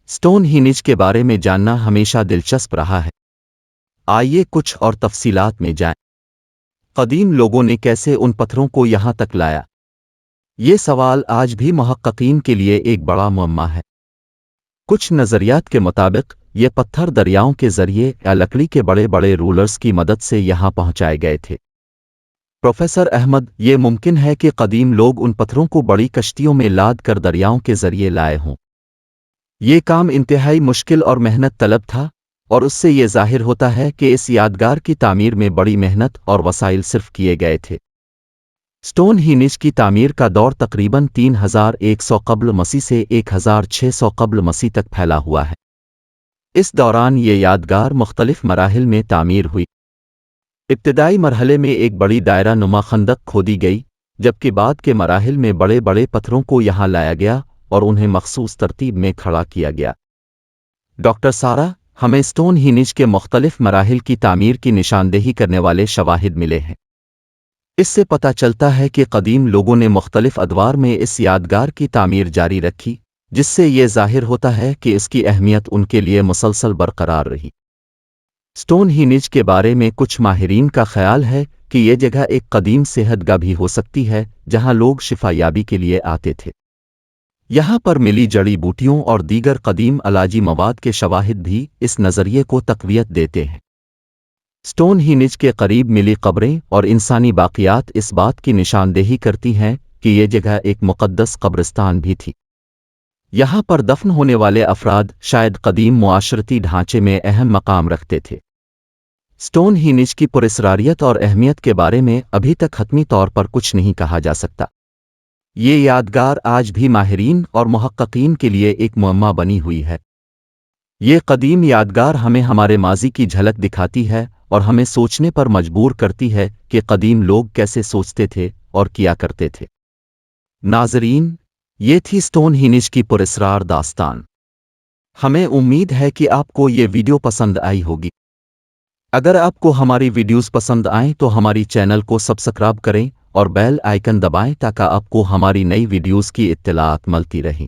Stone हीनिज के बारे में जानना हमेशा दिलचस्प रहा है। आइए कुछ और तफसीलात में जाएं। कदीम लोगों ने कैसे उन पत्थरों को यहाँ तक लाया? ये सवाल आज भी मुहक्किकीन के लिए एक बड़ा मुअम्मा है। कुछ नज़रियात के मुताबिक ये पत्थर दरियाओं के जरिए या लकड़ी के बड़े बड़े रूलर्स की मदद से यहाँ पहुँचाए गए थे। प्रोफेसर अहमद, ये मुमकिन है कि कदीम लोग उन पत्थरों को बड़ी कश्तियों में लाद कर दरियाओं के जरिए लाए हों। ये काम इंतहाई मुश्किल और मेहनत तलब था, और उससे ये जाहिर होता है कि इस यादगार की तामीर में बड़ी मेहनत और वसाइल सिर्फ किए गए थे। स्टोन हीनिज की तामीर का दौर तकरीबन 3100 कब्ल मसीह से 1600 कब्ल मसीह तक फैला हुआ है। इस दौरान ये यादगार मुख्तलिफ मराहिल में तामीर हुई। इब्तदाई मरहले में एक बड़ी दायरा नुमा खंदक खोदी गई, जबकि बाद के मराहिल में बड़े बड़े पत्थरों को यहाँ लाया गया और उन्हें मखसूस तरतीब में खड़ा किया गया। डॉक्टर सारा, हमें स्टोन हीनिज के मुख्तलिफ मराहिल की तामीर की निशानदेही करने वाले शवाहिद मिले हैं। इससे पता चलता है कि कदीम लोगों ने मुख्तलिफ अदवार में इस यादगार की तामीर जारी रखी, जिससे ये जाहिर होता है कि इसकी अहमियत उनके लिए मुसलसल बरकरार रही। स्टोन हीनिज के बारे में कुछ माहिरीन का ख्याल है कि यह जगह एक कदीम सेहतगाह भी हो सकती है, जहां लोग शिफायाबी के लिए आते थे। यहाँ पर मिली जड़ी बूटियों और दीगर कदीम अलाजी मवाद के शवाहिद भी इस नज़रिए को तक़वियत देते हैं। स्टोन हीनिज के करीब मिली कब्रें और इंसानी बाक़ियात इस बात की निशानदेही करती हैं कि ये जगह एक मुक़द्दस कब्रिस्तान भी थी। यहाँ पर दफन होने वाले अफराद शायद कदीम मुआशरती ढांचे में अहम मकाम रखते थे। स्टोन हीनिज की पुरस्रारियत और अहमियत के बारे में अभी तक हतमी तौर पर कुछ नहीं कहा जा सकता। ये यादगार आज भी माहिरीन और मुहक्किकीन के लिए एक मुअम्मा बनी हुई है। ये कदीम यादगार हमें हमारे माजी की झलक दिखाती है और हमें सोचने पर मजबूर करती है कि कदीम लोग कैसे सोचते थे और किया करते थे। नाज़रीन, ये थी स्टोन हीनिज की पुरस्रार दास्तान। हमें उम्मीद है कि आपको ये वीडियो पसंद आई होगी। अगर आपको हमारी वीडियोस पसंद आएं तो हमारी चैनल को सब्सक्राइब करें और बेल आइकन दबाएं ताकि आपको हमारी नई वीडियोस की इत्तलात मिलती रहें।